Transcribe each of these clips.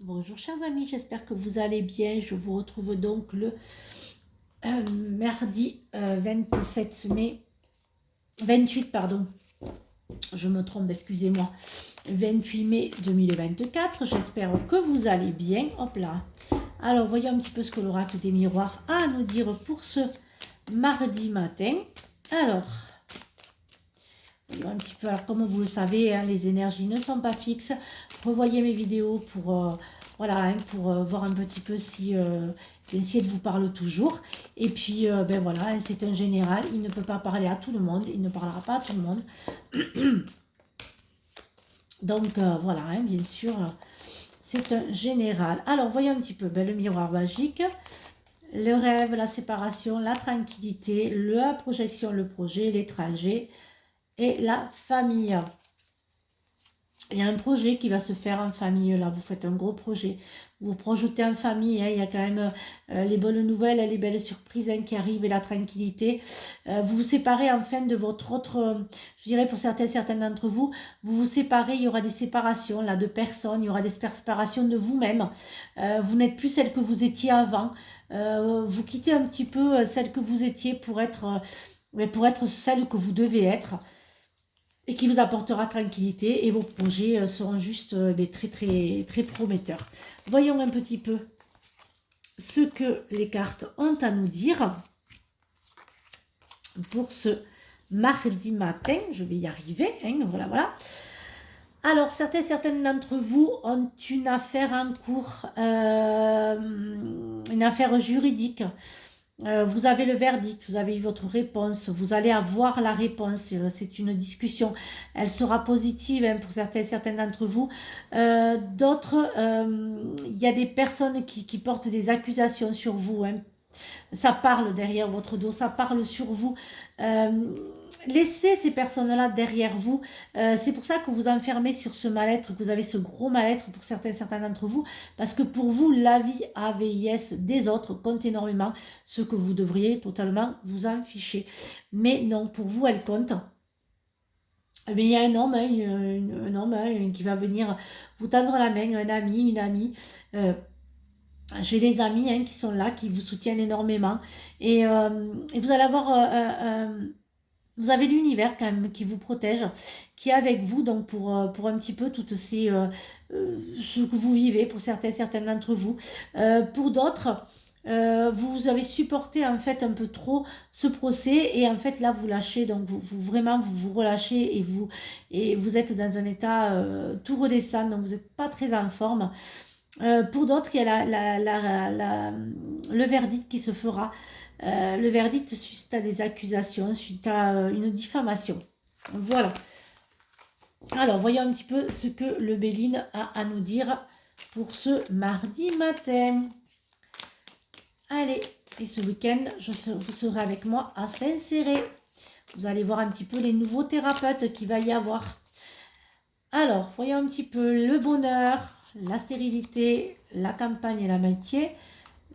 Bonjour chers amis, j'espère que vous allez bien. Je vous retrouve donc le mardi 27 mai, 28 pardon, je me trompe, excusez-moi, 28 mai 2024. J'espère que vous allez bien. Hop là. Alors voyons un petit peu ce que l'oracle des miroirs a à nous dire pour ce mardi matin. Alors, un petit peu, alors comme vous le savez, hein, les énergies ne sont pas fixes. Revoyez mes vidéos pour, voilà, hein, pour voir un petit peu si essayer de vous parle toujours. Et puis, ben voilà, hein, c'est un général, il ne peut pas parler à tout le monde, il ne parlera pas à tout le monde. Donc, voilà, hein, bien sûr, c'est un général. Alors, voyons un petit peu, ben, le miroir magique, le rêve, la séparation, la tranquillité, la projection, le projet, l'étranger et la famille. Il y a un projet qui va se faire en famille, là, vous faites un gros projet, vous projetez en famille, hein, il y a quand même les bonnes nouvelles, les belles surprises hein, qui arrivent et la tranquillité. Vous vous séparez enfin de votre autre, je dirais pour certains d'entre vous, vous vous séparez, il y aura des séparations là, de personnes, il y aura des séparations de vous-même. Vous n'êtes plus celle que vous étiez avant, vous quittez un petit peu celle que vous étiez pour être celle que vous devez être et qui vous apportera tranquillité et vos projets seront juste très très très prometteurs. Voyons un petit peu ce que les cartes ont à nous dire pour ce mardi matin. Je vais y arriver, hein, voilà, voilà. Alors, certaines d'entre vous ont une affaire en cours, une affaire juridique. Vous avez le verdict, vous avez eu votre réponse, vous allez avoir la réponse, c'est une discussion, elle sera positive hein, pour certains d'entre vous. D'autres, il y a des personnes qui portent des accusations sur vous, hein. Ça parle derrière votre dos, ça parle sur vous. Euh, Laissez ces personnes-là derrière vous. C'est pour ça que vous enfermez sur ce mal-être, que vous avez ce gros mal-être pour certains d'entre vous, parce que pour vous, la vie AVIS des autres compte énormément, ce que vous devriez totalement vous en ficher. Mais non, pour vous, elle compte. Mais il y a un homme, hein, un homme hein, qui va venir vous tendre la main, un ami, une amie. J'ai des amis hein, qui sont là, qui vous soutiennent énormément. Et vous allez avoir vous avez l'univers quand même qui vous protège, qui est avec vous, donc pour un petit peu toutes ces ce que vous vivez, pour certains d'entre vous. Pour d'autres, vous avez supporté en fait un peu trop ce procès et en fait là vous lâchez, donc vraiment vous vous relâchez et vous êtes dans un état tout redescend, donc vous n'êtes pas très en forme. Pour d'autres, il y a le verdict qui se fera. Le verdict suite à des accusations, suite à une diffamation. Voilà. Alors, voyons un petit peu ce que le Béline a à nous dire pour ce mardi matin. Allez, et ce week-end, vous serez avec moi à s'insérer. Vous allez voir un petit peu les nouveaux thérapeutes qu'il va y avoir. Alors, voyons un petit peu le bonheur, la stérilité, la campagne et l'amitié,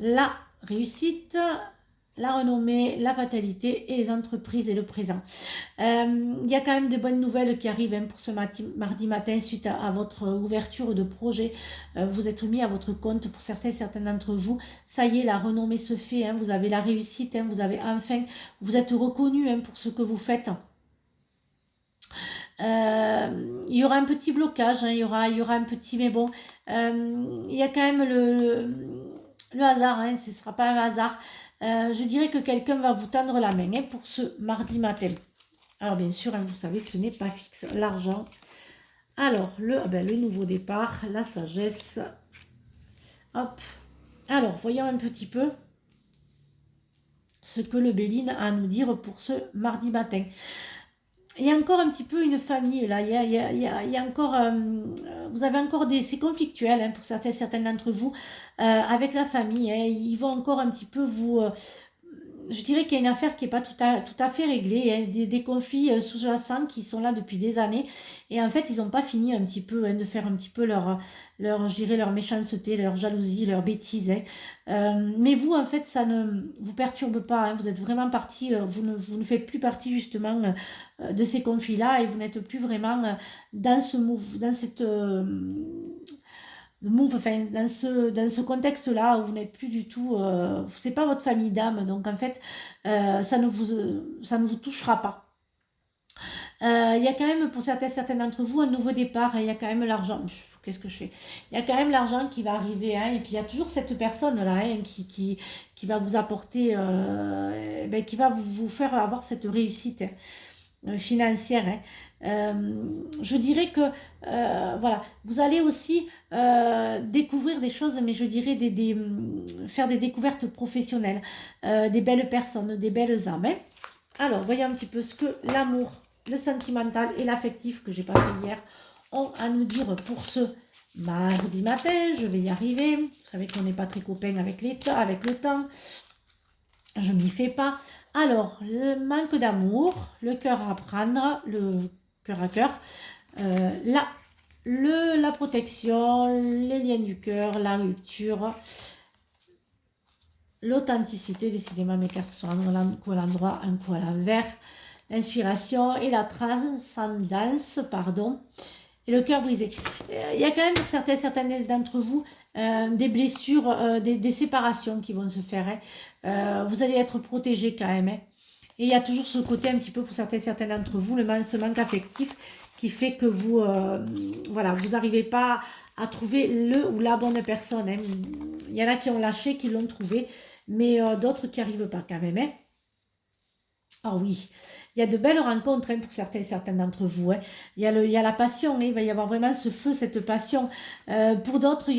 la réussite, la renommée, la fatalité et les entreprises et le présent. Il y a quand même de bonnes nouvelles qui arrivent hein, pour ce mardi matin suite à votre ouverture de projet. Vous êtes mis à votre compte pour certains d'entre vous. Ça y est, la renommée se fait. Hein, vous avez la réussite. Hein, vous avez enfin, vous êtes reconnu hein, pour ce que vous faites. Il y aura un petit blocage, hein, il y aura un petit, mais bon, il y a quand même le hasard, hein, ce ne sera pas un hasard. Je dirais que quelqu'un va vous tendre la main hein, pour ce mardi matin. Alors bien sûr, hein, vous savez, ce n'est pas fixe, l'argent. Alors, le nouveau départ, la sagesse. Hop. Alors, voyons un petit peu ce que le Béline a à nous dire pour ce mardi matin. Il y a encore un petit peu une famille là, il y a encore, vous avez encore c'est conflictuel hein, pour certains d'entre vous avec la famille, hein, ils vont encore un petit peu vous, je dirais qu'il y a une affaire qui n'est pas tout à fait réglée, hein, des conflits sous-jacents qui sont là depuis des années et en fait ils n'ont pas fini un petit peu hein, de faire un petit peu je dirais leur méchanceté, leur jalousie, leur bêtise. Hein. Mais vous en fait ça ne vous perturbe pas, hein, vous êtes vraiment parti, vous ne faites plus partie justement de ces conflits-là et vous n'êtes plus vraiment dans ce move, move, enfin, dans ce contexte-là où vous n'êtes plus du tout, c'est pas votre famille d'âme, donc en fait, ça ne vous touchera pas. Il y a quand même pour certains d'entre vous un nouveau départ, hein, il y a quand même l'argent. Qu'est-ce que je fais? Il y a quand même l'argent qui va arriver, hein, et puis il y a toujours cette personne-là, hein, qui va vous apporter, ben, qui va vous faire avoir cette réussite, financière, hein. Je dirais que voilà, vous allez aussi découvrir des choses, mais je dirais faire des découvertes professionnelles, des belles personnes, des belles âmes, hein. Alors, voyons un petit peu ce que l'amour, le sentimental et l'affectif que j'ai pas fait hier ont à nous dire pour ce mardi matin. Je vais y arriver. Vous savez qu'on n'est pas très copains avec le temps. Je m'y fais pas. Alors, le manque d'amour, le cœur à prendre, le cœur à cœur, la protection, les liens du cœur, la rupture, l'authenticité, décidément mes cartes sont un coup à l'endroit, un coup à l'envers, l'inspiration et la transcendance, pardon, et le cœur brisé. Il y a quand même pour certains d'entre vous des blessures, des séparations qui vont se faire, hein. Vous allez être protégé quand même, hein. Et il y a toujours ce côté un petit peu pour certains d'entre vous, ce manque affectif qui fait que vous, voilà, vous n'arrivez pas à trouver le ou la bonne personne, hein. Il y en a qui ont lâché, qui l'ont trouvé, mais d'autres qui n'arrivent pas quand même, hein. Ah oui, il y a de belles rencontres, hein, pour certains d'entre vous, hein. Il y a la passion, hein, il va y avoir vraiment ce feu, cette passion. Pour d'autres,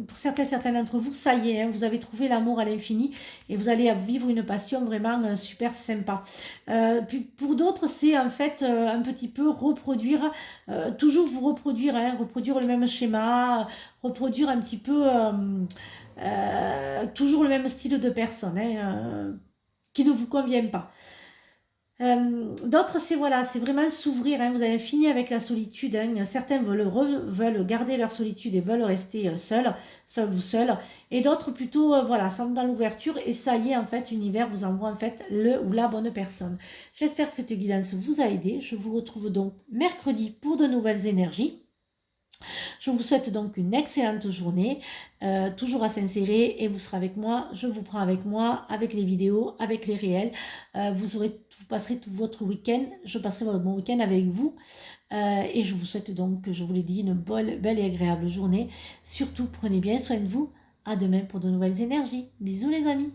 pour certains d'entre vous, ça y est, hein, vous avez trouvé l'amour à l'infini et vous allez vivre une passion vraiment super sympa. Puis pour d'autres, c'est en fait un petit peu reproduire, toujours vous reproduire, hein, reproduire le même schéma, reproduire un petit peu toujours le même style de personne, hein, qui ne vous convient pas. D'autres, c'est voilà, c'est vraiment s'ouvrir, hein. Vous avez fini avec la solitude, hein. Certains veulent garder leur solitude et veulent rester seuls ou seuls. Et d'autres plutôt, voilà, sont dans l'ouverture et ça y est, en fait, l'univers vous envoie en fait le ou la bonne personne. J'espère que cette guidance vous a aidé. Je vous retrouve donc mercredi pour de nouvelles énergies. Je vous souhaite donc une excellente journée, toujours à s'insérer et vous serez avec moi, je vous prends avec moi, avec les vidéos, avec les réels. Vous passerez tout votre week-end, je passerai mon week-end avec vous. Et je vous souhaite donc, je vous l'ai dit, une belle et agréable journée. Surtout, prenez bien soin de vous. À demain pour de nouvelles énergies. Bisous les amis.